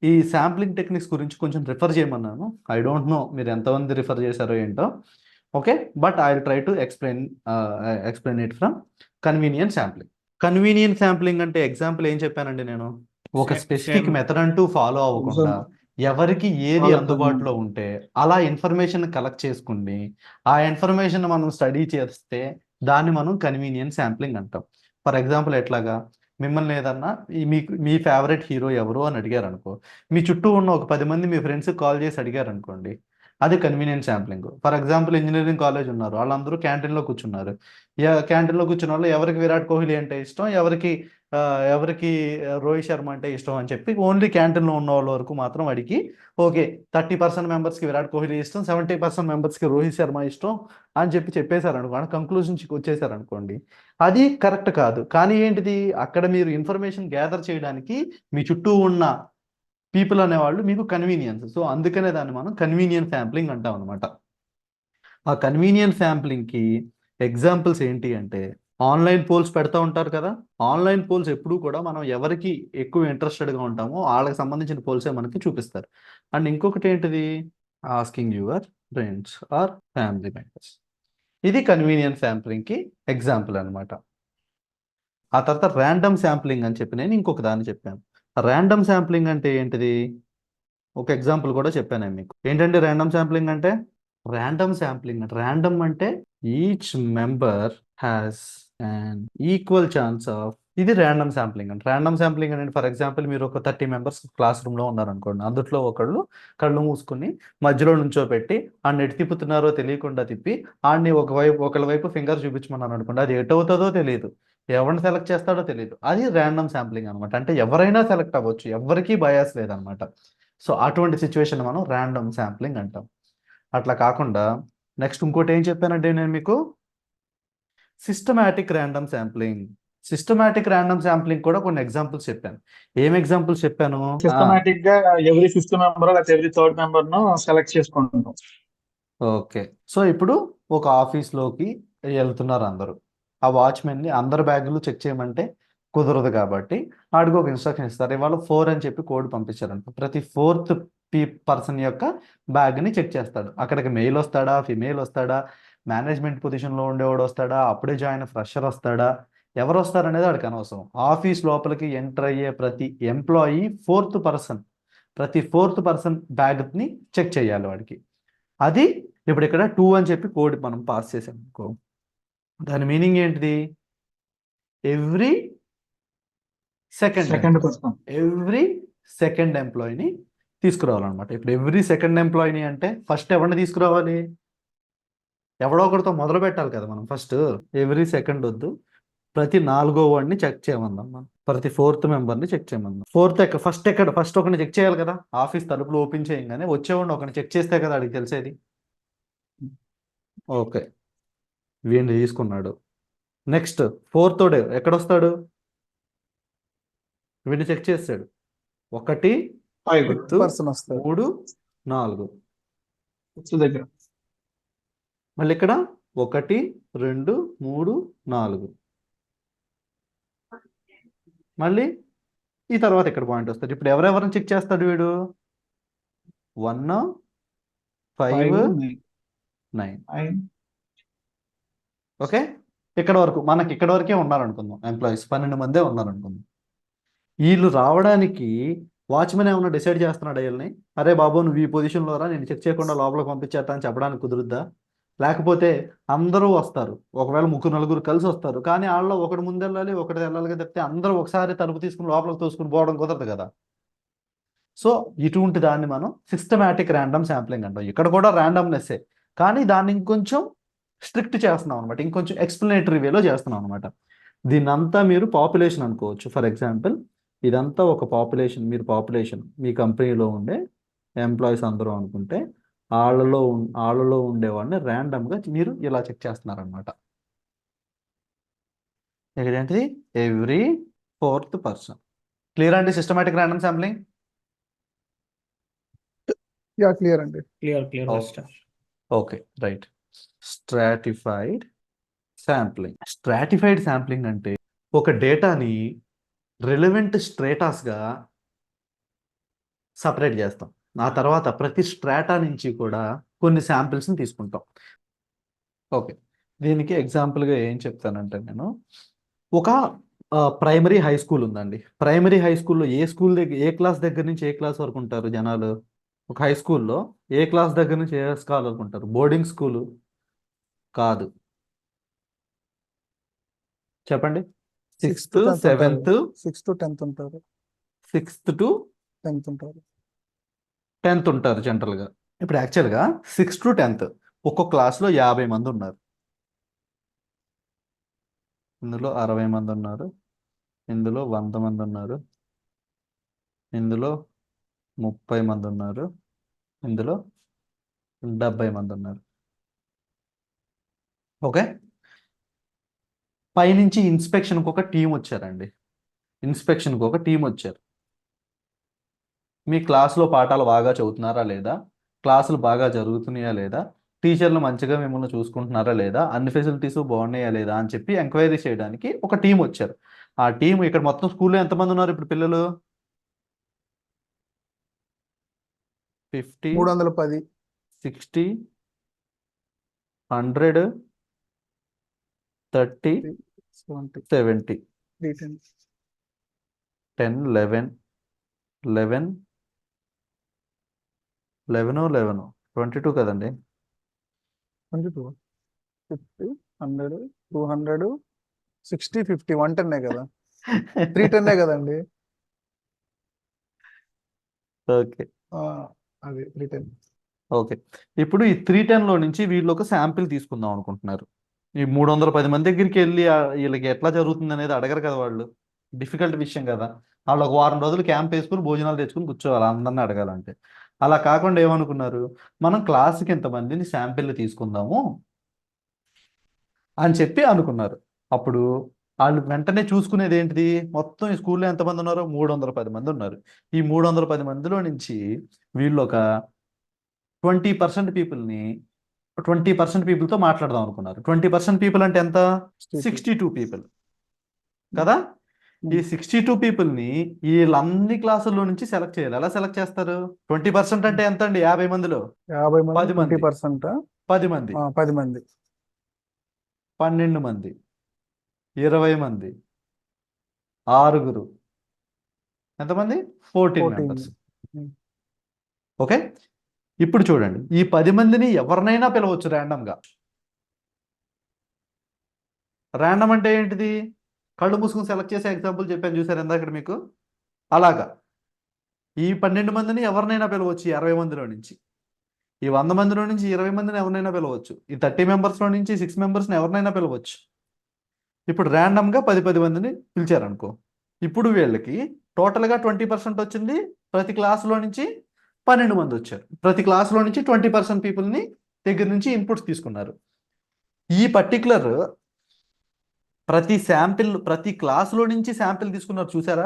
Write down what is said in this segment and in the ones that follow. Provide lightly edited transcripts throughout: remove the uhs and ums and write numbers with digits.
ఈ sampling techniques గురించి కొంచెం రిఫర్ చేయమన్నాను. ఐ డోంట్ నో మీరు ఎంతమంది రిఫర్ చేశారో ఏంటో. Okay, but I will try to explain it from convenient sampling. Convenient sampling అంటే ఎగ్జాంపుల్ ఏం చెప్పానండి నేను? ఒక స్పెసిఫిక్ సేమ్ మెథడ్ అంటూ ఫాలో అవ్వకుండా ఎవరికి ఏది అందుబాటులో ఉంటే అలా ఇన్ఫర్మేషన్ కలెక్ట్ చేసుకుని ఆ ఇన్ఫర్మేషన్ మనం స్టడీ చేస్తే దాన్ని మనం కన్వీనియంట్ శాంప్లింగ్ అంటాం. ఫర్ ఎగ్జాంపుల్ ఎట్లాగా, మిమ్మల్ని ఏదన్నా మీకు మీ ఫేవరెట్ హీరో ఎవరు అని అడిగారు అనుకో, మీ చుట్టూ ఉన్న ఒక 10 మంది మీ ఫ్రెండ్స్ కాల్ చేసి అడిగారు అనుకోండి, అది convenient sampling. For example engineering college ఉన్నారు, వాళ్ళందరూ క్యాంటీన్లో కూర్చున్నారు. క్యాంటీన్లో కూర్చున్న వాళ్ళు ఎవరికి విరాట్ కోహ్లీ అంటే ఇష్టం, ఎవరికి రోహిత్ శర్మ అంటే ఇష్టం అని చెప్పి ఓన్లీ క్యాంటీన్లో ఉన్న వాళ్ళ వరకు మాత్రం అడిగి, ఓకే 30% మెంబర్స్కి విరాట్ కోహ్లీ ఇష్టం, 70% మెంబర్స్కి రోహిత్ శర్మ ఇష్టం అని చెప్పేశారు అనుకోండి, కంక్లూజన్స్కి వచ్చేసారు అనుకోండి, అది కరెక్ట్ కాదు. కానీ ఏంటిది, అక్కడ మీరు ఇన్ఫర్మేషన్ గ్యాదర్ చేయడానికి మీ చుట్టూ ఉన్న పీపుల్ అనేవాళ్ళు మీకు కన్వీనియన్స్. సో అందుకనే దాన్ని మనం కన్వీనియన్స్ శాంప్లింగ్ అంటాం అనమాట. ఆ కన్వీనియన్స్ శాంప్లింగ్కి ఎగ్జాంపుల్స్ ఏంటి అంటే, ఆన్లైన్ పోల్స్ పెడతా ఉంటారు కదా. ఆన్లైన్ పోల్స్ ఎప్పుడూ కూడా మనం ఎవరికి ఎక్కువ ఇంట్రెస్టెడ్గా ఉంటామో వాళ్ళకి సంబంధించిన పోల్సే మనకి చూపిస్తారు. అండ్ ఇంకొకటి ఏంటిది, asking your friends or family members. ఇది కన్వీనియన్స్ శాంప్లింగ్కి ఎగ్జాంపుల్ అనమాట. ఆ తర్వాత ర్యాండమ్ శాంప్లింగ్ అని చెప్పి నేను ఇంకొక దాన్ని చెప్పాను. ర్యాండమ్ శాంప్లింగ్ అంటే ఏంటిది, ఒక ఎగ్జాంపుల్ కూడా చెప్పాను నేను మీకు. ఏంటంటే ర్యాండమ్ శాంప్లింగ్ అంటే, ర్యాండమ్ అంటే each member has and equal chance of, ఇది ర్యాండమ్ శాంప్లింగ్ అంటే. ర్యాండమ్ శాంప్లింగ్ అంటే ఫర్ ఎగ్జాంపుల్ మీరు ఒక 30 మెంబర్స్ క్లాస్ రూమ్లో ఉన్నారనుకోండి, అందులో ఒకళ్ళు కళ్ళు మూసుకుని మధ్యలో నుంచోబెట్టి ఆడిని ఎటు తిప్పుతున్నారో తెలియకుండా తిప్పి ఆడిని ఒకళ్ళ వైపు ఫింగర్ చూపించమన్నాను అనుకోండి, అది ఎటు అవుతుందో తెలియదు, ఎవరిని సెలెక్ట్ చేస్తాడో తెలియదు. అది ర్యాండమ్ శాంప్లింగ్ అనమాట. అంటే ఎవరైనా సెలెక్ట్ అవ్వచ్చు, ఎవరికీ బయాస్ లేదనమాట. సో అటువంటి సిచ్యువేషన్ మనం ర్యాండమ్ శాంప్లింగ్ అంటాం. అట్లా కాకుండా నెక్స్ట్ ఇంకోటి ఏం చెప్పానంటే నేను మీకు, systematic random sampling. Systematic random sampling కూడా కొన్ని ఎగ్జాంపుల్స్ చెప్పాను. ఏం ఎగ్జాంపుల్స్ చెప్పాను? సిస్టమేటిక్ గా ఎవ్రీ ఫిఫ్త్ మెంబర్ లేకపోతే ఎవ్రీ థర్డ్ మెంబర్ ను సెలెక్ట్ చేసుకుంటాం. ఓకే, సో ఇప్పుడు ఒక ఆఫీస్లోకి వెళ్తున్నారు అందరూ, ఆ వాచ్మెన్ని అందరి బ్యాగులు చెక్ చేయమంటే కుదరదు కాబట్టి ఆడికి ఒక ఇన్స్ట్రక్షన్ ఇస్తారు. ఇవాళ 4 అని చెప్పి కోడ్ పంపించారనుకో, ప్రతి 4th పర్సన్ యొక్క బ్యాగ్ని చెక్ చేస్తాడు. అక్కడికి మెయిల్ వస్తాడా, ఫిమేల్ వస్తాడా, మేనేజ్మెంట్ పొజిషన్లో ఉండేవాడు వస్తాడా, అప్పుడే జాయిన్ ఫ్రెషర్ వస్తాడా, ఎవరు వస్తారనేది వాడికి అనవసరం. ఆఫీస్ లోపలికి ఎంటర్ అయ్యే ప్రతి ఎంప్లాయీ ప్రతి ఫోర్త్ పర్సన్ బ్యాగ్ని చెక్ చేయాలి వాడికి. అది ఇప్పుడు ఇక్కడ 2 అని చెప్పి కోడ్ మనం పాస్ చేసాం అనుకో, దాని మీనింగ్ ఏంటిది, every second person every second ఎంప్లాయీని తీసుకురావాలన్నమాట. ఇప్పుడు ఎవ్రీ సెకండ్ ఎంప్లాయీని అంటే ఫస్ట్ ఎవరిని తీసుకురావాలి, ఎవడో ఒకరితో మొదలు పెట్టాలి కదా మనం. ఫస్ట్ ఎవ్రీ సెకండ్ వద్దు, ప్రతి 4వ వాడిని చెక్ చేయమందాం మనం, ప్రతి 4th మెంబర్ని చెక్ చేయమందాం. ఫస్ట్ ఒకరిని చెక్ చేయాలి కదా. ఆఫీస్ తలుపులు ఓపెన్ చేయగానే వచ్చేవాడిని ఒకరిని చెక్ చేస్తే కదా అడిగి తెలిసేది. ఓకే, వీడిని తీసుకున్నాడు. నెక్స్ట్ 4th వాడు ఎక్కడొస్తాడు, వీడిని చెక్ చేస్తాడు. 1 5 పర్సన్ వస్తాడు 3 4, దగ్గర మళ్ళీ ఇక్కడ 1 2 3 4, మళ్ళీ ఈ తర్వాత ఇక్కడ పాయింట్ వస్తాడు. ఇప్పుడు ఎవరెవరిని చెక్ చేస్తాడు వీడు, 1 5 9. ఓకే, మనకి ఇక్కడ వరకే ఉన్నారనుకుందాం, ఎంప్లాయీస్ 12 మందే ఉన్నారనుకుందాం. వీళ్ళు రావడానికి వాచ్మెన్ ఏమన్నా డిసైడ్ చేస్తున్నాడు వీళ్ళని, అరే బాబు నువ్వు ఈ పొజిషన్లో రా, నేను చెక్ చేయకుండా లోపలికి పంపించేస్తా అని చెప్పడానికి కుదురుద్దా? లేకపోతే అందరూ వస్తారు, ఒకవేళ 3 4 కలిసి వస్తారు, కానీ వాళ్ళలో ఒకటి ముందెళ్ళాలి ఒకటి వెళ్ళాలి తప్పితే అందరూ ఒకసారి తలుపు తీసుకుని లోపలికి తోసుకుని పోవడం కుదరదు కదా. సో ఇటువంటి దాన్ని మనం సిస్టమాటిక్ ర్యాండమ్ శాంప్లింగ్ అంటాం. ఇక్కడ కూడా ర్యాండమ్నెస్సే, కానీ దాన్ని ఇంకొంచెం స్ట్రిక్ట్ చేస్తున్నాం అనమాట, ఇంకొంచెం ఎక్స్ప్లెనేటరీ వేలో చేస్తున్నాం అనమాట. దీన్నంతా మీరు పాపులేషన్ అనుకోవచ్చు. ఫర్ ఎగ్జాంపుల్ ఇదంతా ఒక పాపులేషన్, మీ కంపెనీలో ఉండే ఎంప్లాయీస్ అందరూ అనుకుంటే వాళ్ళలో ఉండేవాడిని ర్యాండమ్గా మీరు ఇలా చెక్ చేస్తున్నారనమాట. ఏంటిది, ఎవ్రీ 4th పర్సన్. క్లియర్ అండి systematic random sampling? Yeah clear అండి. Clear. Okay right. Stratified sampling అంటే ఒక డేటాని రిలవెంట్ స్ట్రేటాస్గా సపరేట్ చేస్తాం. ఆ తర్వాత ప్రతి స్ట్రాటా నుంచి కూడా కొన్ని శాంపిల్స్ని తీసుకుంటాం. ఓకే, దీనికి ఎగ్జాంపుల్గా ఏం చెప్తానంటే నేను ఒక ప్రైమరీ హై స్కూల్ ఉందండి. ప్రైమరీ హై స్కూల్లో ఏ క్లాస్ దగ్గర నుంచి ఏ క్లాస్ వరకు ఉంటారు జనాలు? ఒక హై స్కూల్లో ఏ క్లాస్ దగ్గర నుంచి ఏ క్లాస్ వరకు ఉంటారు? బోర్డింగ్ స్కూలు కాదు, చెప్పండి. 6th సిక్స్త్, 10th ఉంటారు. సెవెంత్, 6th to 10th ఉంటారు. 6th to 10th ఉంటారు. 10th ఉంటారు జనరల్గా. ఇప్పుడు యాక్చువల్గా 6th to 10th ఒక్కొక్క క్లాస్లో 50 మంది ఉన్నారు. ఇందులో 60 మంది ఉన్నారు, ఇందులో 100 మంది ఉన్నారు, ఇందులో 30 మంది ఉన్నారు, ఇందులో 70 మంది ఉన్నారు. ఓకే, పైనుంచి ఇన్స్పెక్షన్కి ఒక టీం వచ్చారండి. ఇన్స్పెక్షన్కి ఒక టీం వచ్చారు. మీ క్లాస్లో పాఠాలు బాగా చదువుతున్నారా లేదా, క్లాసులు బాగా జరుగుతున్నాయా లేదా, టీచర్లు మంచిగా మిమ్మల్ని చూసుకుంటున్నారా లేదా, అన్ని ఫెసిలిటీస్ బాగున్నాయా లేదా అని చెప్పి ఎంక్వైరీ చేయడానికి ఒక టీం వచ్చారు. ఆ టీం ఇక్కడ మొత్తం స్కూల్లో ఎంతమంది ఉన్నారు ఇప్పుడు పిల్లలు? 50, 310, 60, 100, 30, 70, 70, 310, 10, 11, 11, 11, 22 కదండి. 22, 50, 100, 200, 60, 50, 110 కదా, 310 కదండి. ఓకే, అది 310. ఓకే. ఇప్పుడు ఈ 310లో నుంచి వీళ్ళు ఒక శాంపిల్ తీసుకుందాం అనుకుంటున్నారు. ఈ 310 మంది దగ్గరికి వెళ్ళి వీళ్ళకి ఎట్లా జరుగుతుంది అనేది అడగరు కదా వాళ్ళు. డిఫికల్ట్ విషయం కదా. వాళ్ళు ఒక వారం రోజులు క్యాంప్ వేసుకుని భోజనాలు తెచ్చుకుని కూర్చోవాలి అందరిని అడగాలంటే. అలా కాకుండా ఏమనుకున్నారు, మనం క్లాస్కి ఎంతమందిని శాంపిల్ తీసుకుందాము అని చెప్పి అనుకున్నారు. అప్పుడు వాళ్ళు వెంటనే చూసుకునేది ఏంటిది, మొత్తం ఈ స్కూల్లో ఎంతమంది ఉన్నారు? 310 మంది ఉన్నారు. ఈ 310 మందిలో నుంచి వీళ్ళు ఒక 20% పీపుల్ని 20% పీపుల్తో మాట్లాడదాం అనుకున్నారు. 20% పీపుల్ అంటే ఎంత? 62 పీపుల్ కదా. ఈ 62 పీపుల్ని వీళ్ళన్ని క్లాసుల్లో నుంచి సెలెక్ట్ చేయాలి. ఎలా సెలెక్ట్ చేస్తారు? 20% అంటే ఎంత అండి? 50 మందిలో 50 మంది 10 మంది, 20%, 10 మంది, 10 మంది, 12 మంది, 20 మంది, 6 ఎంతమంది? 14 మెంబర్స్. ఓకే, ఇప్పుడు చూడండి, ఈ 10 మందిని ఎవరినైనా పిలవచ్చు ర్యాండమ్గా. ర్యాండమ్ అంటే ఏంటిది? కళ్ళు మూసుకుని సెలెక్ట్ చేసే ఎగ్జాంపుల్ చెప్పాను చూసారు ఇందాక మీకు. అలాగా ఈ 12 మందిని ఎవరినైనా పిలవచ్చు. ఈ 60 మందిలో నుంచి, ఈ 100 మందిలో నుంచి 20 మందిని ఎవరినైనా పిలవచ్చు. ఈ 30 మెంబర్స్లో నుంచి 6 మెంబర్స్ని ఎవరినైనా పిలవచ్చు. ఇప్పుడు ర్యాండమ్గా 10 మందిని పిలిచారనుకో, ఇప్పుడు వీళ్ళకి టోటల్గా 20% వచ్చింది. ప్రతి క్లాసులో నుంచి 12 మంది వచ్చారు. ప్రతి క్లాసులో నుంచి 20% పీపుల్ని దగ్గర నుంచి ఇన్పుట్స్ తీసుకున్నారు. ఈ పర్టికులర్ ప్రతి క్లాసులో నుంచి శాంపిల్ తీసుకున్నారు చూసారా.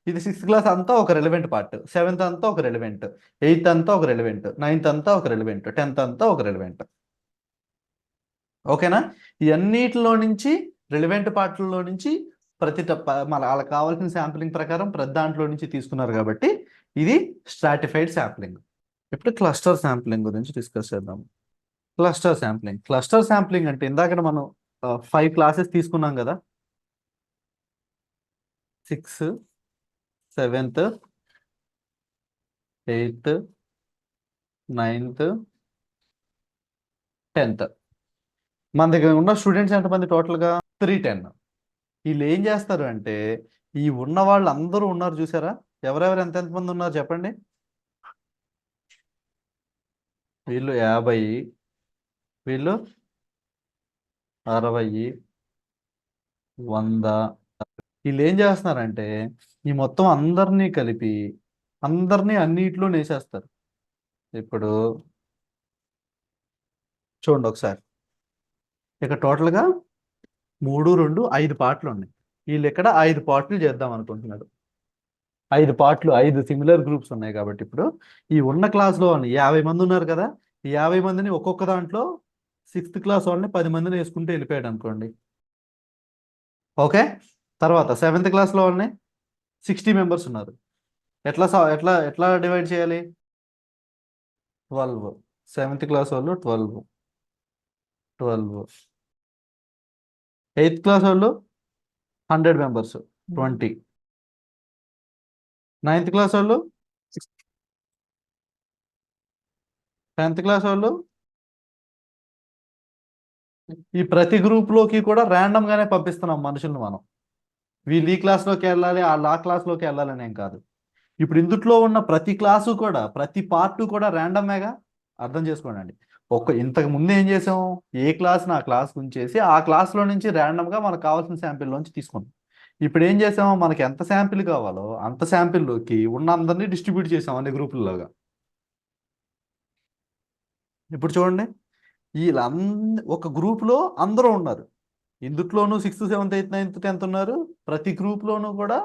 ఇది 6th క్లాస్ అంతా ఒక రెలవెంట్ పార్ట్, 7th అంతా ఒక రెలవెంట్, 8th అంతా ఒక రెలవెంట్, 9th అంతా ఒక రెలవెంట్, 10th అంతా ఒక రెలవెంట్. ఓకేనా. ఇవన్నిటిలో నుంచి రెలవెంట్ పార్ట్లలో నుంచి మన వాళ్ళకి కావాల్సిన శాంప్లింగ్ ప్రకారం ప్రతి దాంట్లో నుంచి తీసుకున్నారు కాబట్టి ఇది స్ట్రాటిఫైడ్ శాంప్లింగ్. ఇప్పుడు క్లస్టర్ శాంప్లింగ్ గురించి డిస్కస్ చేద్దాం. క్లస్టర్ శాంప్లింగ్ అంటే ఇందాక మనం 5 క్లాసెస్ తీసుకున్నాం కదా, 6th, 7th, 8th, 9th, 10th. మన దగ్గర ఉన్న స్టూడెంట్స్ ఎంతమంది టోటల్గా? 310. వీళ్ళు ఏం చేస్తారు అంటే, ఈ ఉన్న వాళ్ళు అందరూ ఉన్నారు చూసారా, ఎవరెవరు ఎంతమంది ఉన్నారు చెప్పండి. వీళ్ళు 50, వీళ్ళు 60, 100. వీళ్ళు ఏం చేస్తున్నారంటే ఈ మొత్తం అందరినీ కలిపి అందరినీ అన్నిట్లో నేసేస్తారు. ఇప్పుడు చూడండి ఒకసారి, ఇక టోటల్గా 3, 2, 5 పార్ట్లు ఉన్నాయి. వీళ్ళు ఇక్కడ 5 పార్ట్లు చేద్దాం అనుకుంటున్నారు. 5 పార్ట్లు, 5 సిమిలర్ గ్రూప్స్ ఉన్నాయి కాబట్టి ఇప్పుడు ఈ ఉన్న క్లాస్లో 50 మంది ఉన్నారు కదా, ఈ 50 మందిని ఒక్కొక్క దాంట్లో 6th క్లాస్ వాళ్ళని 10 మందిని వేసుకుంటూ వెళ్ళిపోయాడు అనుకోండి. ఓకే, తర్వాత 7th క్లాస్లో వాళ్ళని 60 మెంబర్స్ ఉన్నారు. ఎట్లా డివైడ్ చేయాలి? 12. 7th క్లాస్ వాళ్ళు 12. 8th క్లాస్ వాళ్ళు 100 మెంబర్స్ 20. 9th క్లాస్ వాళ్ళు 10th క్లాస్ వాళ్ళు ఈ ప్రతి గ్రూప్ లోకి కూడా ర్యాండమ్ గానే పంపిస్తున్నాం మనుషుల్ని మనం. వీళ్ళు ఈ క్లాస్లోకి వెళ్ళాలి, వాళ్ళు ఆ క్లాస్లోకి వెళ్ళాలని ఏం కాదు. ఇప్పుడు ఇందుట్లో ఉన్న ప్రతి క్లాసు కూడా, ప్రతి పార్ట్ కూడా ర్యాండమేగా. అర్థం చేసుకోండి. ఇంతకు ముందు ఏం చేసాం, ఏ క్లాస్ ఆ క్లాస్ ఉంచేసి ఆ క్లాస్లో నుంచి ర్యాండమ్గా మనకు కావాల్సిన శాంపిల్లోంచి తీసుకున్నాం. ఇప్పుడు ఏం చేసాము, మనకి ఎంత శాంపిల్ కావాలో అంత శాంపిల్లోకి ఉన్న అందరినీ డిస్ట్రిబ్యూట్ చేసాం అన్ని గ్రూపుల్లోగా. ఇప్పుడు చూడండి, ఒక గ్రూప్లో అందరూ ఉన్నారు. ఇందుట్లోనూ 6th 7th 8th 9th 10th ఉన్నారు. ప్రతి గ్రూప్లోనూ కూడా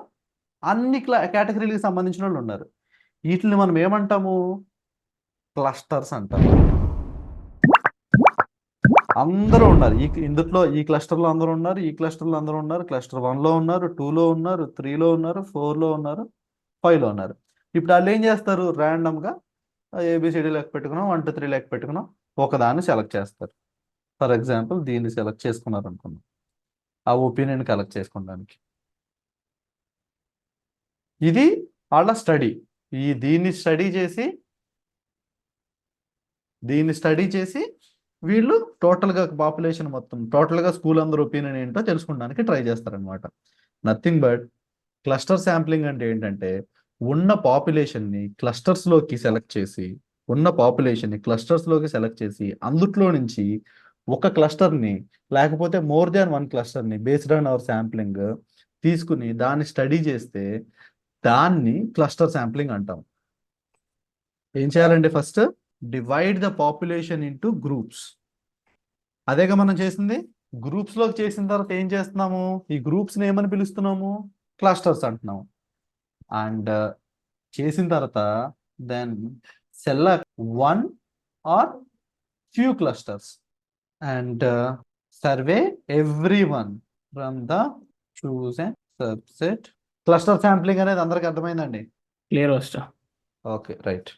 అన్ని కేటగిరీలకు సంబంధించిన వాళ్ళు ఉన్నారు. వీటిని మనం ఏమంటాము, క్లస్టర్స్ అంటాము. అందరూ ఉన్నారు ఇందుట్లో, ఈ క్లస్టర్లో అందరూ ఉన్నారు, ఈ క్లస్టర్లో అందరూ ఉన్నారు. క్లస్టర్ 1లో ఉన్నారు, 2లో ఉన్నారు, 3లో ఉన్నారు, 4లో ఉన్నారు, 5లో ఉన్నారు. ఇప్పుడు వాళ్ళు ఏం చేస్తారు, ర్యాండమ్గా ABCD లెక్క పెట్టుకున్నాం, 1 2 3 లెక్క పెట్టుకున్నాం, ఒకదాన్ని సెలెక్ట్ చేస్తారు. ఫర్ ఎగ్జాంపుల్ దీన్ని సెలెక్ట్ చేసుకున్నారు అనుకున్నాం, ఆ ఒపీనియన్ కలెక్ట్ చేసుకోవడానికి. ఇది వాళ్ళ స్టడీ. దీన్ని స్టడీ చేసి వీళ్ళు టోటల్గా పాపులేషన్ మొత్తం, టోటల్గా స్కూల్ అందరూ ఒపీనియన్ ఏంటో తెలుసుకోవడానికి ట్రై చేస్తారనమాట. నథింగ్ బట్ క్లస్టర్ శాంప్లింగ్ అంటే ఏంటంటే, ఉన్న పాపులేషన్ని క్లస్టర్స్లోకి సెలెక్ట్ చేసి అందుట్లో నుంచి ఒక క్లస్టర్ని లేకపోతే మోర్ దాన్ 1 క్లస్టర్ని బేస్డ్ ఆన్ అవర్ శాంప్లింగ్ తీసుకుని దాన్ని స్టడీ చేస్తే దాన్ని క్లస్టర్ శాంప్లింగ్ అంటాం. ఏం చేయాలండి, first divide the population into groups. అదేగా మనం చేసింది. గ్రూప్స్లోకి చేసిన తర్వాత ఏం చేస్తున్నాము, ఈ గ్రూప్స్ని ఏమని పిలుస్తున్నాము, క్లస్టర్స్ అంటున్నాము. అండ్ చేసిన తర్వాత then select 1 or few clusters and survey everyone from the chosen subset. Cluster sampling అనేది అందరికి అర్థమైందండి? క్లియర్ వస్తా. Okay, right.